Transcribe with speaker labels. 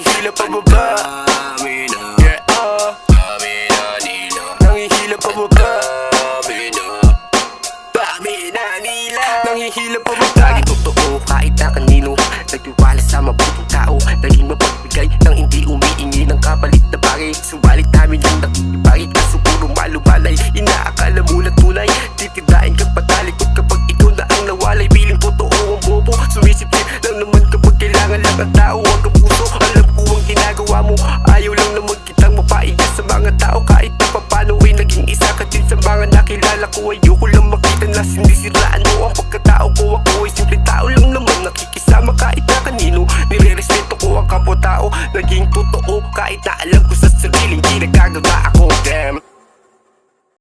Speaker 1: Nangihila pababa. Yeah, nangihila pababa. Nangihila pababa. Lagi totoo kahit na kanino, nagtiwala sa mabuting tao, naging mapagbigay nang hindi umiingi ng kapalit na bagay. Subalit namin lang nakikipagay, kaso puro malumalay. Inaakala mo na tunay, titidain kang patalikod kapag ikaw na ang nawalay. Piling totoo ang bobo, sumisipsip lang naman kapag kailangan lang ang tao. Ang kapuso, alam ko ang ginagawa mo. Ayaw lang naman kitang mapaigas sa mga tao, kahit na papano ay naging isa ka din sa mga nakilala ko. Ayoko lang makita na sinisiraan mo ang pagkatao ko. Ako ay simple tao lang naman, nakikisama kahit na kanino. Nire-respeto ko ang kapwa-tao, naging totoo kahit na alam